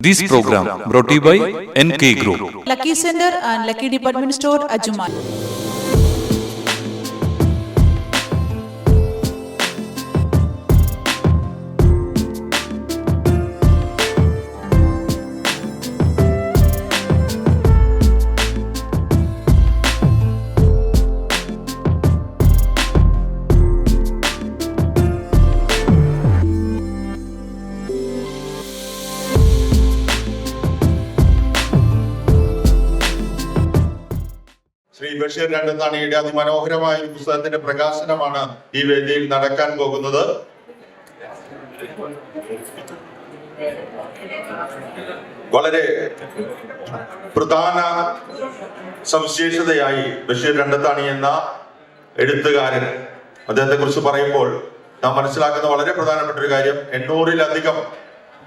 This program brought to you by NK Group, Lucky Center and Lucky Department Store, Ajuman. Shri Basheer രണ്ടത്താണിയുടെ അതിമനോഹരമായ ഒരു പുസ്തകത്തിന്റെ പ്രകാശനമാണ് ഈ വേദിയിൽ നടക്കാൻ പോകുന്നത്. വളരെ പ്രധാന സവിശേഷതയായി ബഷീർ രണ്ടത്താണി എന്ന എഴുത്തുകാരൻ, അദ്ദേഹത്തെ കുറിച്ച് പറയുമ്പോൾ നാം മനസ്സിലാക്കുന്ന വളരെ പ്രധാനപ്പെട്ട ഒരു കാര്യം, 800-ലധികം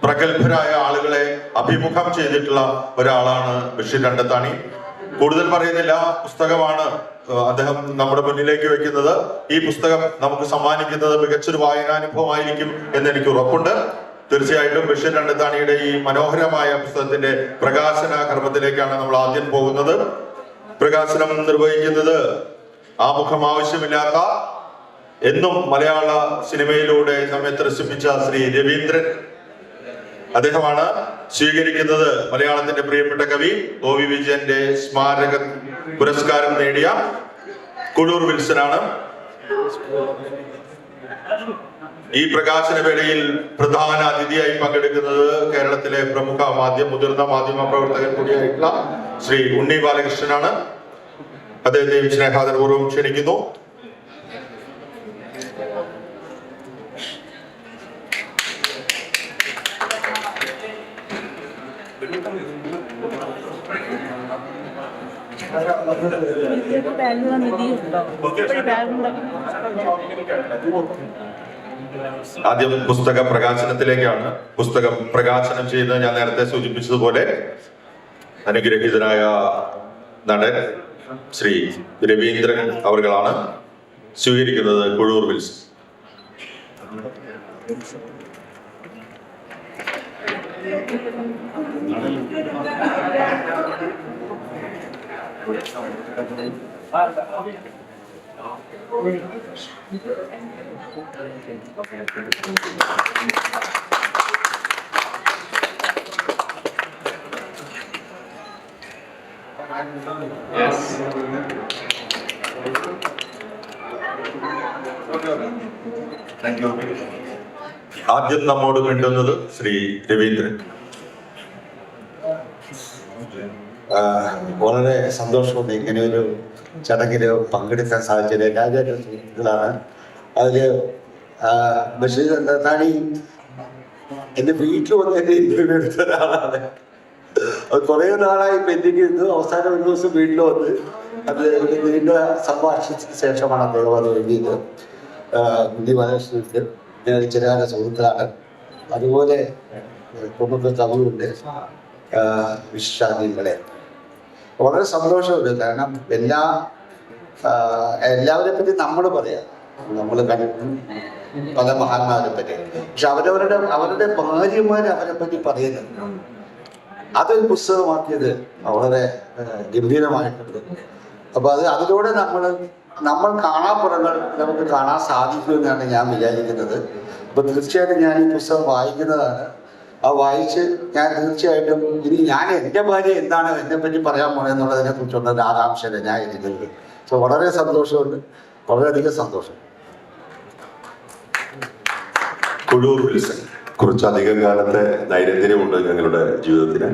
പ്രഗത്ഭരായ ആളുകളെ അഭിമുഖം ചെയ്തിട്ടുള്ള ഒരാളാണ് ബഷീർ രണ്ടത്താണി. കൂടുതൽ പറയുന്നില്ല, പുസ്തകമാണ് അദ്ദേഹം നമ്മുടെ മുന്നിലേക്ക് വെക്കുന്നത്. ഈ പുസ്തകം നമുക്ക് സമ്മാനിക്കുന്നത് മികച്ചൊരു വായനാനുഭവമായിരിക്കും എന്ന് എനിക്ക് ഉറപ്പുണ്ട്. തീർച്ചയായിട്ടും ബഷീർ രണ്ടത്താണിയുടെ ഈ മനോഹരമായ പുസ്തകത്തിന്റെ പ്രകാശന കർമ്മത്തിലേക്കാണ് നമ്മൾ ആദ്യം പോകുന്നത്. പ്രകാശനം നിർവഹിക്കുന്നത് ആമുഖം ആവശ്യമില്ലാത്ത, എന്നും മലയാള സിനിമയിലൂടെ നമ്മെ ത്രസിപ്പിച്ച ശ്രീ രവീന്ദ്രൻ അദ്ദേഹമാണ്. സ്വീകരിക്കുന്നത് മലയാളത്തിന്റെ പ്രിയപ്പെട്ട കവി OV വിജയന്റെ സ്മാരക പുരസ്കാരം നേടിയ കുഴൂർ വിൽസനാണ്. ഈ പ്രകാശന വേളയിൽ പ്രധാന അതിഥിയായി പങ്കെടുക്കുന്നത് കേരളത്തിലെ പ്രമുഖ മുതിർന്ന മാധ്യമ പ്രവർത്തകൻ കൂടിയായിട്ടുള്ള ശ്രീ ഉണ്ണി ബാലകൃഷ്ണനാണ്. അദ്ദേഹത്തെ സ്നേഹാദരപൂർവ്വം ക്ഷണിക്കുന്നു. ആദ്യം പുസ്തക പ്രകാശനത്തിലേക്കാണ്. പുസ്തകം പ്രകാശനം ചെയ്ത് ഞാൻ നേരത്തെ സൂചിപ്പിച്ചതുപോലെ അനുഗ്രഹീതനായ നടൻ ശ്രീ രവീന്ദ്രൻ അവർകളാണ്. സ്വീകരിക്കുന്നത് കുഴൂർ വിൽസൺ. ആദ്യം നമ്മോട് മിണ്ടുന്നത് ശ്രീ രവീന്ദ്രൻ. വളരെ സന്തോഷമുണ്ട് ഇങ്ങനെ ഒരു ചടങ്ങിൽ പങ്കെടുക്കാൻ സാധിച്ചത്. രാജാന്റെ സുഹൃത്തുക്കളാണ്. അതില് ബഷീർ രണ്ടത്താണി എന്റെ വീട്ടിൽ വന്ന് എന്റെ ഇന്റർവ്യൂ എടുത്ത ഒരാളാണ്. അത് കുറെ നാളായി പെൻഡിങ് ഇരുന്നു. അവസാനം ഒരു ദിവസം വീട്ടിൽ വന്ന് അത് ഒരു നീണ്ട സംഭാഷണത്തിന് ശേഷമാണ് അദ്ദേഹം അത് എഴുതിയത്. ഉണ്ണി ബാലകൃഷ്ണൻ ഞാൻ ചില സുഹൃത്തുക്കളാണ്. അതുപോലെ പ്രമുഖ കവിയുണ്ട് വിശ്വാസികളെ. വളരെ സന്തോഷമുണ്ട്. കാരണം എല്ലാവരെ പറ്റി നമ്മൾ പറയാം, നമ്മൾ പല മഹാന്മാരെ പറ്റി, പക്ഷെ അവരുടെ ഭാര്യമാർ അവരെ പറ്റി പറയുന്നത് അതൊരു പുസ്തകമാക്കിയത് വളരെ ഗംഭീരമായിട്ടുണ്ട്. അപ്പൊ അതിലൂടെ നമ്മൾ കാണാപ്പുറങ്ങൾ നമുക്ക് കാണാൻ സാധിക്കുമെന്നാണ് ഞാൻ വിചാരിക്കുന്നത്. അപ്പൊ തീർച്ചയായിട്ടും ഞാൻ ഈ പുസ്തകം വായിക്കുന്നതാണ്. ആ വായിച്ച് ഞാൻ തീർച്ചയായിട്ടും ഇനി ഞാൻ എൻ്റെ ഭാര്യ എന്താണ് എന്നെ പറ്റി പറയാൻ പോണെന്നുള്ളതിനെ കുറിച്ചുള്ള ഒരു ആകാംക്ഷയാണ് ഞാൻ ഇരിക്കുന്നത്. സോ വളരെ സന്തോഷമുണ്ട്, വളരെയധികം സന്തോഷം. കുഴൂർ വിൽസൺ. കുറച്ച് അധികം കാലത്തെ നൈരന്തര്യമുണ്ട് ഞങ്ങളുടെ ജീവിതത്തിന്.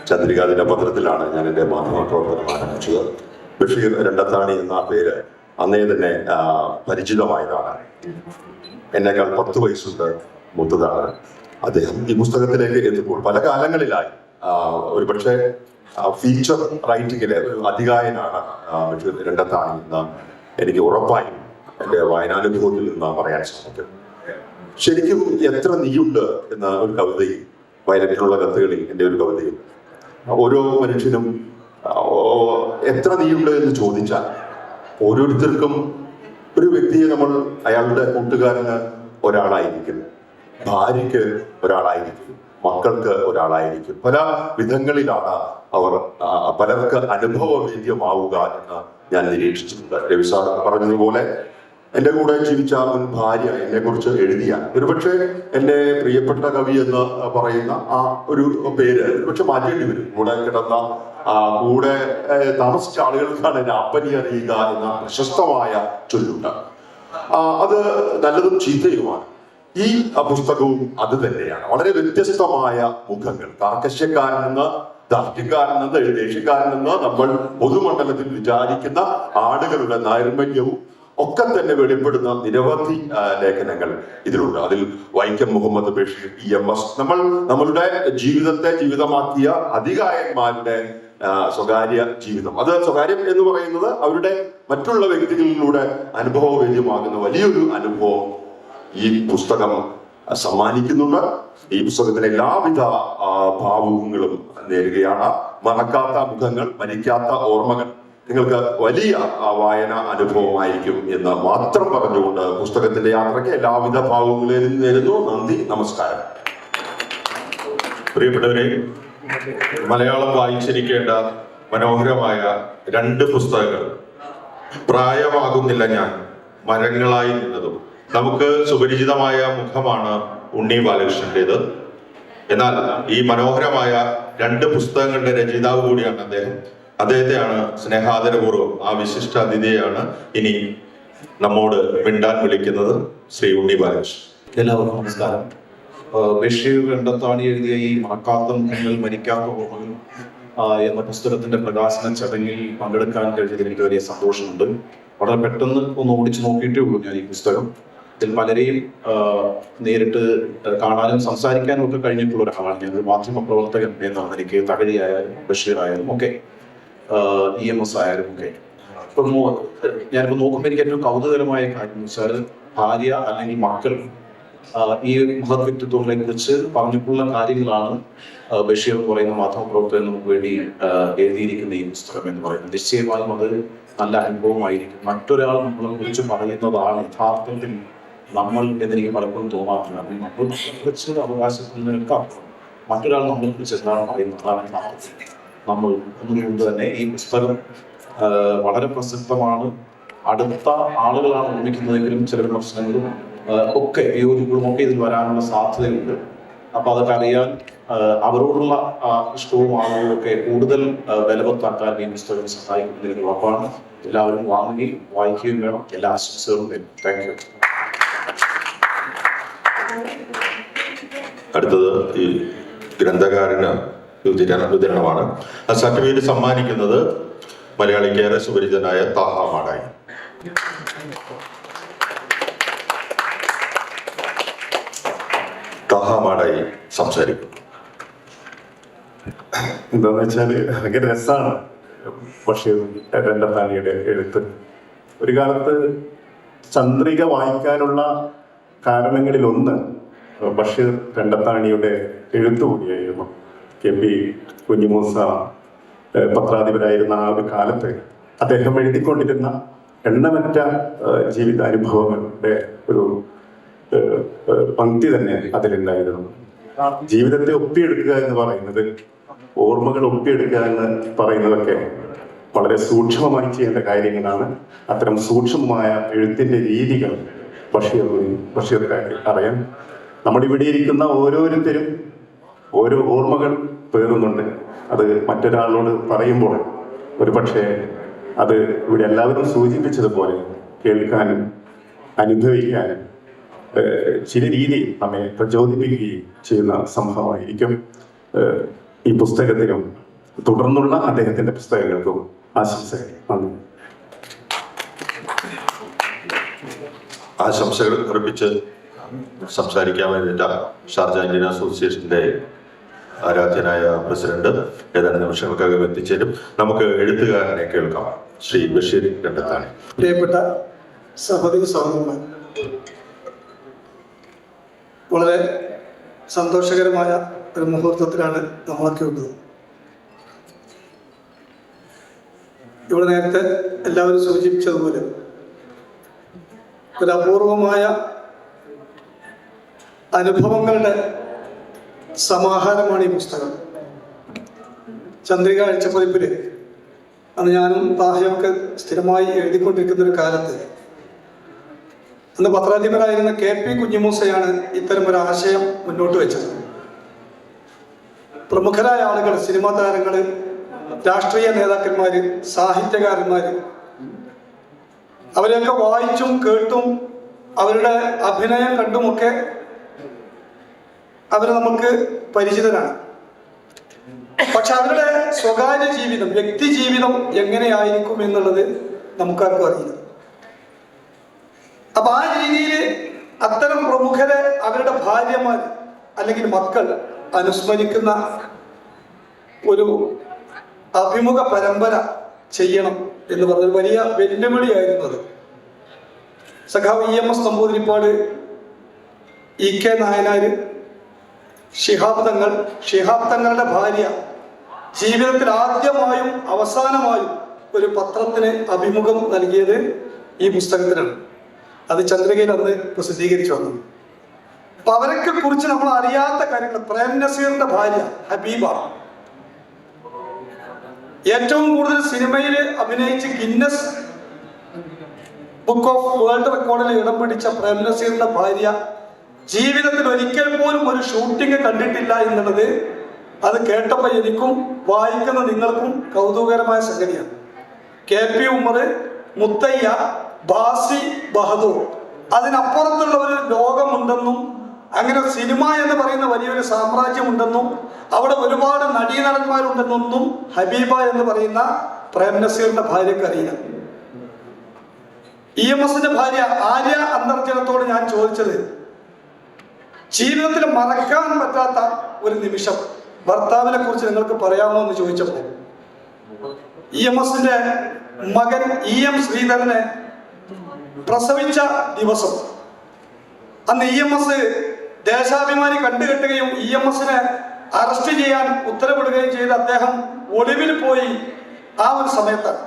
ചന്ദ്രിക ദിനപത്രത്തിലാണ് ഞാൻ എൻ്റെ മാധ്യമ പ്രവർത്തനം ആരംഭിച്ചത്. ബഷീർ രണ്ടത്താണി എന്ന പേര് അന്നേ തന്നെ പരിചിതമായതാണ്. എന്നേക്കാൾ 10 വയസ്സുണ്ട് മൂത്തതാണ് അദ്ദേഹം. ഈ പുസ്തകത്തിലേക്ക് എത്തുമ്പോൾ പല കാലങ്ങളിലായി ഒരുപക്ഷെ ഫീച്ചർ റൈറ്റിങ്ങിലെ ഒരു അധികായനാണ് ബഷീർ രണ്ടത്താണി എന്ന് എനിക്ക് ഉറപ്പായും എൻ്റെ വായനാനുഭവത്തിൽ നിന്ന് പറയാൻ സാധിക്കും. ശരിക്കും എത്ര നീയുണ്ട് എന്ന ഒരു കവിതയിൽ, വയലറ്റിലുള്ള കത്തുകളിൽ എൻ്റെ ഒരു കവിതയിൽ, ഓരോ മനുഷ്യനും എത്ര നീയുണ്ട് എന്ന് ചോദിച്ചാൽ ഓരോരുത്തർക്കും ഒരു വ്യക്തിയെ നമ്മൾ അയാളുടെ കൂട്ടുകാരന് ഒരാളായിരിക്കും, ഭാര്യയ്ക്ക് ഒരാളായിരിക്കും, മക്കൾക്ക് ഒരാളായിരിക്കും. പല വിധങ്ങളിലാണ് അവർ പലർക്ക് അനുഭവവേദ്യമാവുക എന്ന് ഞാൻ നിരീക്ഷിച്ചിട്ടുണ്ട്. രവി സാർ പറഞ്ഞതുപോലെ എൻ്റെ കൂടെ ജീവിച്ച മുൻ ഭാര്യ എന്നെ കുറിച്ച് എഴുതിയ, ഒരുപക്ഷെ എൻ്റെ പ്രിയപ്പെട്ട കവി എന്ന് പറയുന്ന ആ ഒരു പേര് ഒരുപക്ഷെ മാറ്റേണ്ടി വരും. കൂടെ കിടന്ന കൂടെ താമസിച്ച ആളുകൾക്കാണ് എന്നെ അപ്പനി അറിയുക എന്ന പ്രശസ്തമായ ചൊല്ലുണ്ട്. അത് നല്ലതും ചീത്തയുമാണ്. ഈ പുസ്തകവും അത് തന്നെയാണ്. വളരെ വ്യത്യസ്തമായ മുഖങ്ങൾ, കാർക്കശ്യക്കാരനെന്ന്, ദാർഢ്യക്കാരനെന്ന്, ദേഷ്യക്കാരനെന്ന് നമ്മൾ പൊതുമണ്ഡലത്തിൽ വിചാരിക്കുന്ന ആളുകളുടെ നൈർമല്യവും ഒക്കെ തന്നെ വെളിപ്പെടുന്ന നിരവധി ലേഖനങ്ങൾ ഇതിലുണ്ട്. അതിൽ വൈക്കം മുഹമ്മദ് ബഷീർ, EMS, നമ്മളുടെ ജീവിതത്തെ ജീവിതമാക്കിയ അതികായന്മാരുടെ സ്വകാര്യ ജീവിതം, അത് സ്വകാര്യം എന്ന് പറയുന്നത് അവരുടെ മറ്റുള്ള വ്യക്തികളിലൂടെ അനുഭവവേദ്യമാകുന്ന വലിയൊരു അനുഭവം ഈ പുസ്തകം സമ്മാനിക്കുന്നുണ്ട്. ഈ പുസ്തകത്തിന് എല്ലാവിധ ഭാവുകങ്ങളും നേരുകയാണ്. മറക്കാത്ത മുഖങ്ങൾ, മരിക്കാത്ത ഓർമ്മകൾ നിങ്ങൾക്ക് വലിയ വായന അനുഭവമായിരിക്കും എന്ന് മാത്രം പറഞ്ഞുകൊണ്ട് പുസ്തകത്തിന്റെ യാത്രയ്ക്ക് എല്ലാവിധ ഭാവങ്ങളും നേരുന്നു. നന്ദി, നമസ്കാരം. പ്രിയപ്പെട്ടവരെ, മലയാളം വായിച്ചിരിക്കേണ്ട മനോഹരമായ 2 പുസ്തകങ്ങൾ, പ്രായമാകുന്നില്ല ഞാൻ, മരങ്ങളായി നിന്നതും. നമുക്ക് സുപരിചിതമായ മുഖമാണ് ഉണ്ണി ബാലകൃഷ്ണന്റേത്. എന്നാൽ ഈ മനോഹരമായ 2 പുസ്തകങ്ങളുടെ രചയിതാവ് കൂടിയാണ് അദ്ദേഹം. അദ്ദേഹത്തെയാണ് സ്നേഹാദരപൂർവ്വം, ആ വിശിഷ്ട അതിഥിയെയാണ് ഇനി നമ്മോട് മിണ്ടാൻ വിളിക്കുന്നത് ശ്രീ ഉണ്ണി ബാലകൃഷ്ണൻ. എല്ലാവർക്കും നമസ്കാരം. ബഷീർ രണ്ടത്താണി എഴുതിയ ഈ മറക്കാത്ത മുഖങ്ങൾ, മരിക്കാത്ത ഓർമ്മകൾ എന്ന പുസ്തകത്തിന്റെ പ്രകാശന ചടങ്ങിൽ പങ്കെടുക്കാൻ കഴിഞ്ഞതിൽ എനിക്ക് വലിയ സന്തോഷമുണ്ട്. വളരെ പെട്ടെന്ന് ഒന്ന് ഓടിച്ചു നോക്കിയിട്ടേ ഉള്ളൂ ഞാൻ ഈ പുസ്തകം. ഇതിൽ പലരെയും നേരിട്ട് കാണാനും സംസാരിക്കാനും ഒക്കെ കഴിഞ്ഞിട്ടുള്ള ഒരാളാണ് ഞാൻ. ഒരു മാധ്യമ പ്രവർത്തകൻ എന്നാണ് എനിക്ക്. തകഴിയായാലും ബഷീർ ആയാലും ഒക്കെ, EMS ആയാലും ഒക്കെ. ഇപ്പം ഞാനിപ്പോൾ നോക്കുമ്പോൾ എനിക്ക് ഏറ്റവും കൗതുകരമായ കാര്യം എന്ന് വെച്ചാൽ, ഭാര്യ അല്ലെങ്കിൽ മക്കൾ ഈ മഹത് വ്യക്തിത്വങ്ങളെ കുറിച്ച് പറഞ്ഞിട്ടുള്ള കാര്യങ്ങളാണ് ബഷീർ എന്ന് പറയുന്ന മാധ്യമപ്രവർത്തകൻ നമുക്ക് വേണ്ടി എഴുതിയിരിക്കുന്ന ഈ പുസ്തകം എന്ന് പറയുന്നത്. നിശ്ചയമായും അത് നല്ല അനുഭവമായിരിക്കും. മറ്റൊരാൾ നമ്മളെ കുറിച്ച് പറയുന്നതാണ് യഥാർത്ഥത്തിൽ നമ്മൾ എന്നെനിക്ക് പലപ്പോഴും തോന്നാറില്ല. നമ്മൾ കുറിച്ച് അവകാശപ്പെടുന്നതിനൊക്കെ മറ്റൊരാൾ നമ്മളെ കുറിച്ച് എന്താണ് പറയുന്നതാണ് നമ്മൾ എന്നുകൊണ്ട് തന്നെ ഈ പുസ്തകം വളരെ പ്രസിദ്ധമാണ്. അടുത്ത ആളുകളാണ് നിർമ്മിക്കുന്നതെങ്കിലും ചില വിമർശനങ്ങളും ഒക്കെ വിയോജിപ്പുകളും ഒക്കെ ഇതിൽ വരാനുള്ള സാധ്യതയുണ്ട്. അപ്പൊ അതൊക്കെ അറിയാൻ അവരോടുള്ള ഇഷ്ടവും ആളുകളും ഒക്കെ കൂടുതൽ ബലവത്താക്കാൻ ഈ പുസ്തകം സഹായിക്കുന്നതിന് ഉറപ്പാണ്. എല്ലാവരും വാങ്ങുകയും വായിക്കുകയും വേണം. എല്ലാ ആശംസകളും തരും. Thank you. അടുത്തത് ഈ ഗ്രന്ഥകാരന് വിതരണമാണ്. ആ സർട്ടിഫിക്കറ്റ് സമ്മാനിക്കുന്നത് മലയാളിക്ക് ഏറെ സുപരിചിതനായ താഹ മാടായി. താഹ മാടായി സംസാരിക്കും. എന്താന്ന് വെച്ചാല് ഭയങ്കര രസമാണ് ബഷീർ രണ്ടത്താണിയുടെ എഴുത്ത്. ഒരു കാലത്ത് ചന്ദ്രിക വായിക്കാനുള്ള കാരണങ്ങളിലൊന്ന് ബഷീർ രണ്ടത്താണിയുടെ എഴുത്തുകൂടിയായിരുന്നു. KP കുഞ്ഞിമൂസ പത്രാധിപരായിരുന്ന ആ ഒരു കാലത്ത് അദ്ദേഹം എഴുതിക്കൊണ്ടിരുന്ന എണ്ണമറ്റ ജീവിതാനുഭവങ്ങളുടെ ഒരു പങ്ക്തി തന്നെ അതിലുണ്ടായിരുന്നു. ജീവിതത്തെ ഒപ്പിയെടുക്കുക എന്ന് പറയുന്നത്, ഓർമ്മകൾ ഒപ്പിയെടുക്കുക എന്ന് പറയുന്നതൊക്കെ വളരെ സൂക്ഷ്മമായി ചെയ്യേണ്ട കാര്യങ്ങളാണ്. അത്തരം സൂക്ഷ്മമായ എഴുത്തിന്റെ രീതികൾ ബഷീർക്ക് അറിയാം. നമ്മളിവിടെ ഇരിക്കുന്ന ഓരോരുത്തരും ഓരോ ഓർമ്മകൾ പേറുന്നുണ്ട്. അത് മറ്റൊരാളോട് പറയുമ്പോൾ ഒരു പക്ഷേ അത് ഇവിടെ എല്ലാവരും സൂചിപ്പിച്ചതുപോലെ കേൾക്കാനും അനുഭവിക്കാനും ചില രീതിയിൽ നമ്മെ പ്രചോദിപ്പിക്കുകയും ചെയ്യുന്ന സംഭവമായിരിക്കും. ഈ പുസ്തകത്തിനും തുടർന്നുള്ള അദ്ദേഹത്തിന്റെ പുസ്തകങ്ങൾക്കും ആശംസകൾ. നന്ദി. ആശംസകൾ അർപ്പിച്ച് സംസാരിക്കാൻ വേണ്ടിയിട്ട് ഷാർജ ഇന്ത്യൻ അസോസിയേഷന്റെ ആരാധ്യനായ പ്രസിഡന്റ് ഏതാനും നിമിഷങ്ങൾക്കകം എത്തിച്ചേരും. നമുക്ക് എഴുത്തുകാരനെ കേൾക്കാം. ശ്രീ ബഷീർ രണ്ടത്താണി. പ്രിയപ്പെട്ട സഹോദരി സഹോദരന്മാർ, വളരെ സന്തോഷകരമായ ഒരു മുഹൂർത്തത്തിലാണ് നമ്മളൊക്കെ ഉള്ളത്. ഇവിടെ നേരത്തെ എല്ലാവരും സൂചിപ്പിച്ചതുപോലെ ഒരു അപൂർവമായ അനുഭവങ്ങളുടെ സമാഹാരമാണ് ഈ പുസ്തകം. ചന്ദ്രിക അഴിച്ചപ്പതിപ്പില് അന്ന് ഞാനും താഹയൊക്കെ സ്ഥിരമായി എഴുതിക്കൊണ്ടിരിക്കുന്ന ഒരു കാലത്ത് അന്ന് പത്രാധിപരായിരുന്ന KP കുഞ്ഞിമൂസയാണ് ഇത്തരം ഒരു ആശയം മുന്നോട്ട് വെച്ചത്. പ്രമുഖരായ ആളുകൾ, സിനിമാ താരങ്ങള്, രാഷ്ട്രീയ നേതാക്കന്മാര്, സാഹിത്യകാരന്മാര്, അവരെയൊക്കെ വായിച്ചും കേട്ടും അവരുടെ അഭിനയം കണ്ടുമൊക്കെ അവർ നമുക്ക് പരിചിതരാണ്. പക്ഷെ അവരുടെ സ്വകാര്യ ജീവിതം, വ്യക്തി ജീവിതം എങ്ങനെയായിരിക്കും എന്നുള്ളത് നമുക്കാർക്കും അറിയില്ല. അപ്പൊ ആ രീതിയിൽ അത്തരം പ്രമുഖരെ അവരുടെ ഭാര്യമാർ അല്ലെങ്കിൽ മക്കൾ അനുസ്മരിക്കുന്ന ഒരു അഭിമുഖ പരമ്പര ചെയ്യണം എന്ന് പറഞ്ഞൊരു വലിയ വെല്ലുവിളിയായിരുന്നു അത്. സഖാവ് EMS നമ്പൂതിരിപ്പാട്, EK നായനാര്, ശിഹാബ് തങ്ങളുടെ ഭാര്യ ജീവിതത്തിൽ ആദ്യമായും അവസാനമായും ഒരു പത്രത്തിന് അഭിമുഖം നൽകിയത് ഈ പുസ്തകത്തിനാണ്. അത് ചന്ദ്രികയിൽ അന്ന് പ്രസിദ്ധീകരിച്ചു വന്നു. അപ്പൊ അവരൊക്കെ കുറിച്ച് നമ്മൾ അറിയാത്ത കാര്യങ്ങൾ. പ്രേം നസീറിന്റെ ഭാര്യ ഹബീബ ഏറ്റവും കൂടുതൽ സിനിമയിൽ അഭിനയിച്ച് ഗിന്നസ് ബുക്ക് ഓഫ് വേൾഡ് റെക്കോർഡിൽ ഇടം പിടിച്ച പ്രേം നസീറിന്റെ ഭാര്യ ജീവിതത്തിൽ ഒരിക്കൽ പോലും ഒരു ഷൂട്ടിംഗ് കണ്ടിട്ടില്ല എന്നുള്ളത് അത് കേട്ടപ്പോൾ എനിക്കും വായിക്കുന്ന നിങ്ങൾക്കും കൗതുകകരമായ സംഗതിയാണ്. KP ഉമർ, മുത്തയ്യ, ബാസി, ബഹദൂർ, അതിനപ്പുറത്തുള്ള ഒരു ലോകമുണ്ടെന്നും അങ്ങനെ സിനിമ എന്ന് പറയുന്ന വലിയൊരു സാമ്രാജ്യമുണ്ടെന്നും അവിടെ ഒരുപാട് നടീനടന്മാരുണ്ടെന്നൊന്നും ഹബീബ എന്ന് പറയുന്ന പ്രേം നസീറിന്റെ ഭാര്യക്ക് അറിയാം. EMSന്റെ ഭാര്യ ആര്യ അന്തർജനത്തോട് ഞാൻ ചോദിച്ചത്, ജീവിതത്തിൽ മറക്കാൻ പറ്റാത്ത ഒരു നിമിഷം ഭർത്താവിനെ കുറിച്ച് നിങ്ങൾക്ക് പറയാമോ എന്ന് ചോദിച്ചപ്പോൾ EMSന്റെ മകൻ EM ശ്രീധരനെ പ്രസവിച്ച ദിവസം അന്ന് EMS ദേശാഭിമാനി കണ്ടുകെട്ടുകയും EMSനെ അറസ്റ്റ് ചെയ്യാൻ ഉത്തരവിടുകയും ചെയ്ത് അദ്ദേഹം ഒളിവിൽ പോയി ആ ഒരു സമയത്താണ്.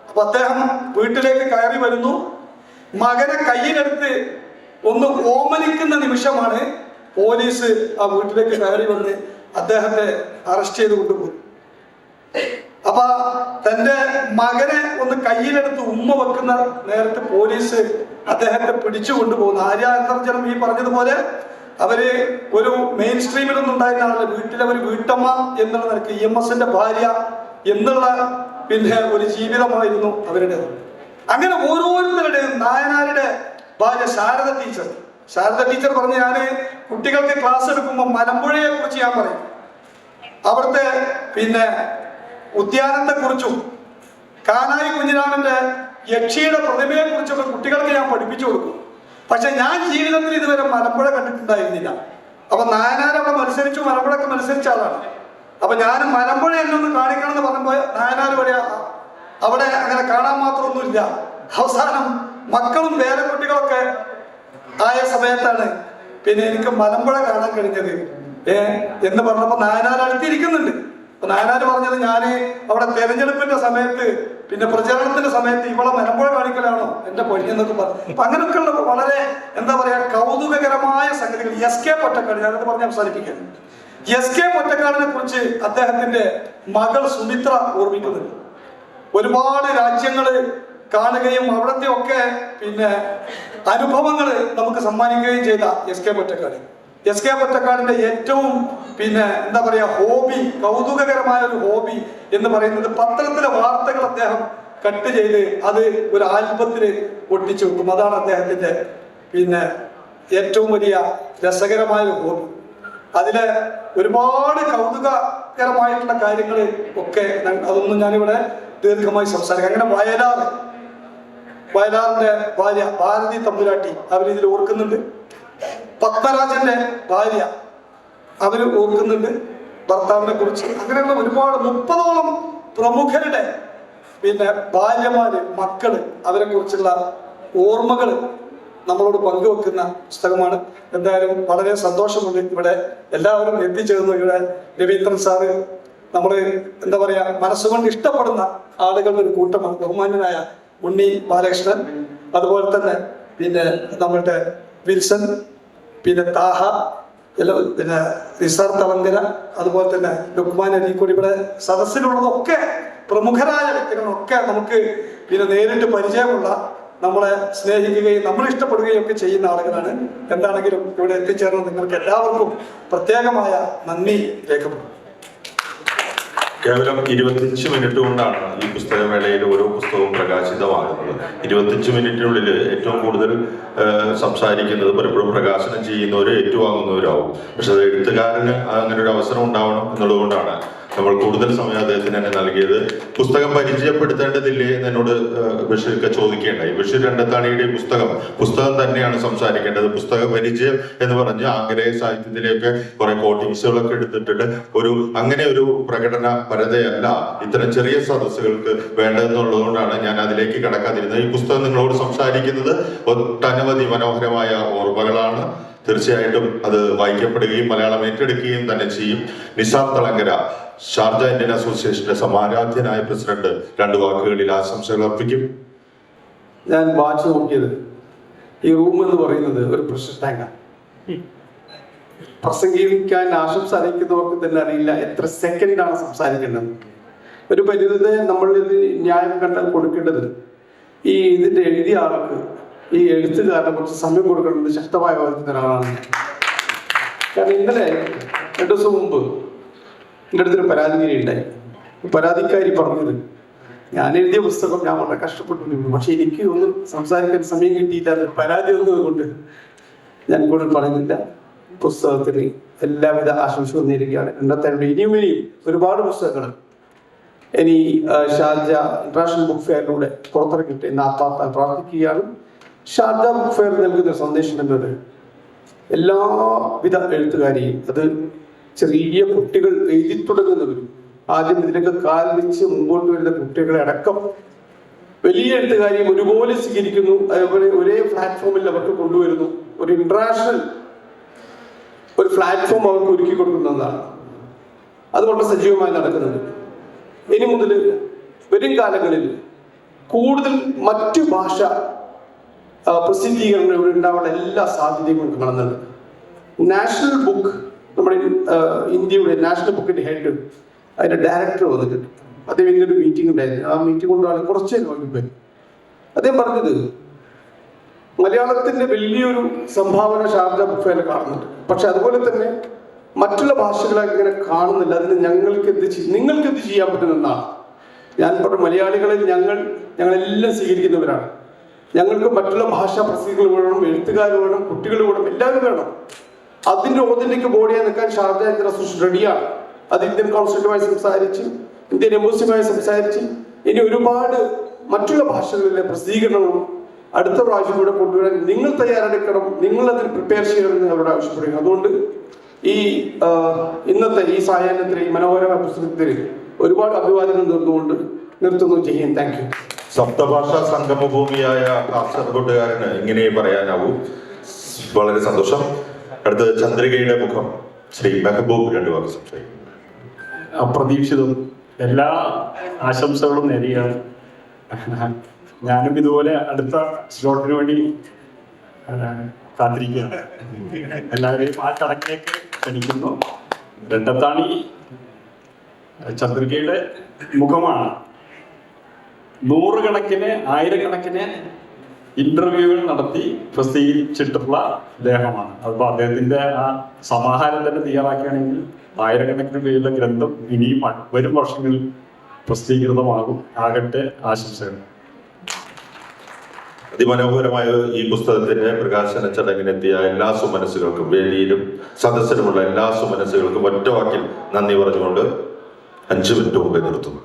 അപ്പൊ അദ്ദേഹം വീട്ടിലേക്ക് കയറി വരുന്നു. മകനെ കയ്യിലെടുത്ത് ഒന്ന് ഓമനിക്കുന്ന നിമിഷമാണ് പോലീസ് ആ വീട്ടിലേക്ക് കയറി വന്ന് അദ്ദേഹത്തെ അറസ്റ്റ് ചെയ്ത് കൊണ്ടുപോയി. അപ്പൊ തന്റെ മകനെ ഒന്ന് കയ്യിലെടുത്ത് ഉമ്മ വെക്കുന്ന നേരത്തെ പോലീസ് അദ്ദേഹത്തെ പിടിച്ചു കൊണ്ടുപോകുന്നു. ആര്യ അന്തർജനം ഈ പറഞ്ഞതുപോലെ അവര് ഒരു മെയിൻ സ്ട്രീമിലൊന്നും ഉണ്ടായിരുന്ന ആളല്ല. വീട്ടിലെ ഒരു വീട്ടമ്മ എന്നുള്ള നിലയ്ക്ക് EMSന്റെ ഭാര്യ എന്നുള്ള പിന്നെ ഒരു ജീവിതമായിരുന്നു അവരുടെ. അങ്ങനെ ഓരോരുത്തരുടെയും, നായനാരുടെ ഭാര്യ ശാരദ ടീച്ചർ പറഞ്ഞ്, ഞാൻ കുട്ടികൾക്ക് ക്ലാസ് എടുക്കുമ്പോൾ മലമ്പുഴയെ കുറിച്ച് ഞാൻ പറയും, അവിടുത്തെ പിന്നെ ഉദ്യാനത്തെ കുറിച്ചും കാനായി കുഞ്ഞിരാമന്റെ യക്ഷിയുടെ പ്രതിമയെ കുറിച്ചൊക്കെ കുട്ടികൾക്ക് ഞാൻ പഠിപ്പിച്ചു കൊടുക്കും. പക്ഷെ ഞാൻ ജീവിതത്തിൽ ഇതുവരെ മലമ്പുഴ കണ്ടിട്ടുണ്ടായിരുന്നില്ല. അപ്പൊ നായനാർ അവിടെ മത്സരിച്ചു, മലമ്പുഴക്ക് മത്സരിച്ച ആളാണ്. അപ്പൊ ഞാൻ മലമ്പുഴ എന്നൊന്ന് കാണിക്കണം എന്ന് പറയുമ്പോൾ നായനാർ പറയാ അവിടെ അങ്ങനെ കാണാൻ മാത്രമൊന്നുമില്ല. അവസാനം മക്കളും പേരക്കുട്ടികളൊക്കെ ആയ സമയത്താണ് പിന്നെ എനിക്ക് മലമ്പുഴ കാണാൻ കഴിഞ്ഞത് എന്ന് പറഞ്ഞപ്പോ നായനാർ അടുത്തിരിക്കുന്നുണ്ട്. അപ്പൊ നായനാർ പറഞ്ഞത്, ഞാന് അവിടെ തെരഞ്ഞെടുപ്പിന്റെ സമയത്ത് പിന്നെ പ്രചരണത്തിന്റെ സമയത്ത് ഇവളെ മലമ്പുഴ കാണിക്കലാണോ എന്റെ പൊന്നിയെന്നൊക്കെ പറഞ്ഞു. അപ്പൊ അങ്ങനെയൊക്കെയുള്ള വളരെ എന്താ പറയാ കൗതുകകരമായ സംഗതികൾ. SK പൊറ്റക്കാട്, ഞാനത് പറഞ്ഞ് അവസാനിപ്പിക്കാം. SK പൊറ്റക്കാടിനെ കുറിച്ച് അദ്ദേഹത്തിന്റെ മകൾ സുമിത്ര ഓർമ്മിക്കുന്നുണ്ട്. ഒരുപാട് രാജ്യങ്ങള് കാണുകയും അവിടത്തെ ഒക്കെ പിന്നെ അനുഭവങ്ങൾ നമുക്ക് സമ്മാനിക്കുകയും ചെയ്ത SK പൊറ്റക്കാടിന്റെ ഏറ്റവും പിന്നെ എന്താ പറയാ ഹോബി, കൗതുകകരമായ ഒരു ഹോബി എന്ന് പറയുന്നത് പത്രത്തിലെ വാർത്തകൾ അദ്ദേഹം കട്ട് ചെയ്ത് അത് ഒരു ആൽബത്തില് ഒട്ടിച്ചു വെക്കും. അതാണ് അദ്ദേഹത്തിന്റെ പിന്നെ ഏറ്റവും വലിയ രസകരമായ ഒരു ഹോബി. അതിലെ ഒരുപാട് കൗതുകകരമായിട്ടുള്ള കാര്യങ്ങൾ ഒക്കെ അതൊന്നും ഞാനിവിടെ ദീർഘമായി സംസാരിക്കാം. അങ്ങനെ വയലാറിന്റെ ഭാര്യ ഭാരതി തമ്പുരാട്ടി അവരിതിൽ ഓർക്കുന്നുണ്ട്. പത്മരാജന്റെ ഭാര്യ അവര് ഓർക്കുന്നുണ്ട് ഭർത്താവിനെ കുറിച്ച്. അങ്ങനെയുള്ള ഒരുപാട് 30ഓളം പ്രമുഖരുടെ പിന്നെ ഭാര്യമാര്, മക്കള്, അവരെ കുറിച്ചുള്ള ഓർമ്മകൾ നമ്മളോട് പങ്കുവെക്കുന്ന പുസ്തകമാണ്. എന്തായാലും വളരെ സന്തോഷമുണ്ട് ഇവിടെ എല്ലാവരും എത്തിച്ചേർന്നു. ഇവിടെ രവീന്ദ്രൻ സാറ്, നമ്മള് എന്താ പറയാ മനസ്സുകൊണ്ട് ഇഷ്ടപ്പെടുന്ന ആളുകളുടെ ഒരു കൂട്ടമാണ്. ബഹുമാന്യനായ ഉണ്ണി ബാലകൃഷ്ണൻ, അതുപോലെ തന്നെ പിന്നെ നമ്മളുടെ വിൽസൺ, പിന്നെ താഹ, പിന്നെ നിസാർ തളങ്കര, അതുപോലെ തന്നെ ലുക്മാൻ അരീക്കോട്, ഇവിടെ സദസ്സിലുള്ളതൊക്കെ പ്രമുഖരായ വ്യക്തികളൊക്കെ നമുക്ക് പിന്നെ നേരിട്ട് പരിചയമുള്ള, നമ്മളെ സ്നേഹിക്കുകയും നമ്മൾ ഇഷ്ടപ്പെടുകയും ഒക്കെ ചെയ്യുന്ന ആളുകളാണ്. എന്താണെങ്കിലും ഇവിടെ എത്തിച്ചേർന്ന നിങ്ങൾക്ക് എല്ലാവർക്കും പ്രത്യേകമായ നന്ദി രേഖപ്പെടുത്തും. കേവലം 25 മിനിറ്റ് കൊണ്ടാണ് ഈ പുസ്തകമേളയിൽ ഓരോ പുസ്തകവും പ്രകാശിതമാകുന്നത്. 25 മിനിറ്റിനുള്ളിൽ ഏറ്റവും കൂടുതൽ സംസാരിക്കുന്നത് പലപ്പോഴും പ്രകാശനം ചെയ്യുന്നവരും ഏറ്റുവാങ്ങുന്നവരാവും. പക്ഷെ അത് എഴുത്തുകാരന് അങ്ങനെ ഒരു അവസരം ഉണ്ടാവണം എന്നുള്ളതുകൊണ്ടാണ് നമ്മൾ കൂടുതൽ സമയം അദ്ദേഹത്തിന് തന്നെ നൽകിയത്. പുസ്തകം പരിചയപ്പെടുത്തേണ്ടതില്ലേ എന്ന് എന്നോട് ബഷീർക്ക് ചോദിക്കേണ്ടായി. ബഷീർ രണ്ടത്താണിയുടെ പുസ്തകം തന്നെയാണ് സംസാരിക്കേണ്ടത്. പുസ്തക പരിചയം എന്ന് പറഞ്ഞ് ആംഗലേയ സാഹിത്യത്തിലേക്ക് കുറെ കോട്ടിങ്സുകളൊക്കെ എടുത്തിട്ടുണ്ട്. അങ്ങനെ ഒരു പ്രകടന പരതയല്ല ഇത്തരം ചെറിയ സദസ്സുകൾക്ക് വേണ്ടതെന്നുള്ളതുകൊണ്ടാണ് ഞാൻ അതിലേക്ക് കടക്കാതിരുന്നത്. ഈ പുസ്തകം നിങ്ങളോട് സംസാരിക്കുന്നത് ഒട്ടനവധി മനോഹരമായ ഓർമ്മകളാണ്. തീർച്ചയായിട്ടും അത് വായിക്കപ്പെടുകയും മലയാളം ഏറ്റെടുക്കുകയും തന്നെ ചെയ്യും. നിസാർ തളങ്കര, ഷാർജ ഇന്ത്യൻ അസോസിയേഷന്റെ സമാരാധ്യനായ പ്രസിഡന്റ്, 2 വാക്കുകളിൽ ആശംസകൾ അർപ്പിക്കും. ഞാൻ വാച്ച് നോക്കിയത്, ഈ റൂം എന്ന് പറയുന്നത് ഒരു പ്രഷർ ടാങ്കാണ്. പ്രസംഗിക്കാൻ ആശംസ അറിയിക്കുന്നവർക്ക് തന്നെ അറിയില്ല എത്ര സെക്കൻഡാണ് സംസാരിക്കേണ്ടത്. ഒരു പരിധി നമ്മളിത് ന്യായം കണ്ടാൽ കൊടുക്കേണ്ടത് ഇതിന്റെ എഴുതിയ ആൾക്ക്, ഈ എഴുത്തുകാരനെ കുറച്ച് സമയം കൊടുക്കണമെന്ന് ശക്തമായ വാദിക്കുന്ന ഒരാളാണ്. കാരണം ഇന്നലെ 2 ദിവസം മുമ്പ് എൻ്റെ അടുത്തൊരു പരാതിക്കാരി ഉണ്ടായി. പരാതിക്കാരി പറഞ്ഞത്, ഞാൻ എഴുതിയ പുസ്തകം ഞാൻ വളരെ കഷ്ടപ്പെട്ടിട്ടുണ്ട്, പക്ഷെ എനിക്ക് ഒന്നും സംസാരിക്കാൻ സമയം കിട്ടിയില്ല. പരാതി ഒന്നും കൊണ്ട് ഞാൻ കൂടുതൽ പറയുന്നില്ല. പുസ്തകത്തിന് എല്ലാവിധ ആശംസകളും നേരുകയാണ്. ഇനിയും ഒരുപാട് പുസ്തകങ്ങൾ ഇനി ഷാർജ ഇന്റർനാഷണൽ ബുക്ക് ഫെയറിലൂടെ പുറത്തിറങ്ങിയിട്ട് എന്ന് ആത്മാർത്ഥ പ്രാർത്ഥിക്കുകയാണ്. ഷാർജ ബുക്ക് ഫെയർ നൽകുന്ന സന്ദേശം എന്നത് എല്ലാവിധ എഴുത്തുകാരെയും, അത് ചെറിയ കുട്ടികൾ എഴുതി തുടങ്ങുന്നവരും ആദ്യം ഇതിനൊക്കെ കാൽ വെച്ച് മുമ്പോട്ട് വരുന്ന കുട്ടികളെ അടക്കം വലിയ എഴുത്തുകാരെയും ഒരുപോലെ സ്വീകരിക്കുന്നു. അതേപോലെ ഒരേ പ്ലാറ്റ്ഫോമിൽ അവർക്ക് കൊണ്ടുവരുന്നു. ഒരു ഇന്റർനാഷണൽ ഒരു പ്ലാറ്റ്ഫോം അവർക്ക് ഒരുക്കി കൊടുക്കുന്നതാണ്. അത് വളരെ സജീവമായി നടക്കുന്നുണ്ട്. ഇനി മുതൽ വരും കാലങ്ങളിൽ കൂടുതൽ മറ്റു ഭാഷ പ്രസിദ്ധീകരണം ഇവിടെ ഉണ്ടാവേണ്ട എല്ലാ സാധ്യതയും കാണുന്നുണ്ട്. നാഷണൽ ബുക്ക്, നമ്മുടെ ഇന്ത്യയുടെ നാഷണൽ ബുക്കിന്റെ ഹെഡ്, അതിന്റെ ഡയറക്ടർ വന്നിട്ടുണ്ട്. അദ്ദേഹം ഇങ്ങനൊരു മീറ്റിംഗ് ഉണ്ടായിരുന്നു. ആ മീറ്റിംഗ് കൊണ്ടാണ് കുറച്ച് നേരം അദ്ദേഹം പറഞ്ഞത്, മലയാളത്തിന്റെ വലിയൊരു സംഭാവന ഷാർജ ബുക്ക് ഫെയറിൽ കാണുന്നുണ്ട്. പക്ഷെ അതുപോലെ തന്നെ മറ്റുള്ള ഭാഷകളെ ഇങ്ങനെ കാണുന്നില്ല. അതിന് നിങ്ങൾക്ക് എന്ത് ചെയ്യാൻ പറ്റുമെന്നാണ് ഞാൻ പറഞ്ഞു. മലയാളികളെ ഞങ്ങളെല്ലാം സ്വീകരിക്കുന്നവരാണ്. ഞങ്ങൾക്ക് മറ്റുള്ള ഭാഷാ പ്രസിദ്ധീകരണം വേണം, എഴുത്തുകാർ വേണം, കുട്ടികൾ വേണം, എല്ലാവരും വേണം. അതിന്റെ ഓതന്റിക് ബോഡിയായി നിൽക്കാൻ ഷാർജ ഇന്ത്യൻ അസോസിയേഷൻ റെഡിയാണ്. അത് ഇന്ത്യൻ കൗൺസിലുമായി സംസാരിച്ച്, ഇന്ത്യൻ എംബസിയുമായി സംസാരിച്ച്, ഇനി ഒരുപാട് മറ്റുള്ള ഭാഷകളിലെ പ്രസിദ്ധീകരണങ്ങളും അടുത്ത പ്രാവശ്യം കൂടെ കൊണ്ടുവരാൻ നിങ്ങൾ തയ്യാറെടുക്കണം, നിങ്ങൾ അതിന് പ്രിപ്പയർ ചെയ്യണമെന്ന് അവരോട് ആവശ്യപ്പെടുകയാണ്. അതുകൊണ്ട് ഇന്നത്തെ ഈ സായാഹ്നത്തിൽ ഈ മനോഹരമായ പുസ്തകത്തിൽ ഒരുപാട് അഭിവാദ്യങ്ങൾ നേർന്നുകൊണ്ട് നിർത്തുന്നു. ചെയ്യാൻ താങ്ക് യു. സപ്തഭാഷാ സംഗമഭൂമിയായ കാസർഗോഡുകാരന് ഇങ്ങനെ പറയാനാവൂ. വളരെ സന്തോഷം. അടുത്തത് ചന്ദ്രികയുടെ മുഖം, ശ്രീ മെഹബൂബ് 2 വാക്ക് സംസാരിക്കും. അപ്രതീക്ഷിതം എല്ലാ ആശംസകളും നേരുകയാണ്. ഞാനും ഇതുപോലെ അടുത്ത സ്ലോട്ടിന് വേണ്ടി കാത്തിരിക്കുകയാണ്. എല്ലാവരെയും ആ ചടങ്ങിലേക്ക് ക്ഷണിക്കുന്നു. രണ്ടത്താണി ചന്ദ്രികയുടെ മുഖമാണ്. 100 കണക്കിന് 1000 ഇന്റർവ്യൂകൾ നടത്തി പ്രസിദ്ധീകരിച്ചിട്ടുള്ള ലേഖമാണ്. അപ്പോൾ അദ്ദേഹത്തിന്റെ ആ സമാഹാരം തന്നെ തയ്യാറാക്കുകയാണെങ്കിൽ 1000 പേരുള്ള ഗ്രന്ഥം ഇനിയും വരും വർഷങ്ങളിൽ പ്രസിദ്ധീകൃതമാകും. ആകട്ടെ, ആശംസകൾ. അതിമനോഹരമായ ഈ പുസ്തകത്തിന്റെ പ്രകാശന ചടങ്ങിനെത്തിയ എല്ലാ സുമനസ്സുകൾക്കും, വേദിയിലും സദസ്സിലുമുള്ള എല്ലാ സുമനസ്സുകൾക്കും ഒറ്റ വാക്കിൽ നന്ദി പറഞ്ഞുകൊണ്ട് 5 മിനിറ്റ് മുമ്പേ നിർത്തുന്നു.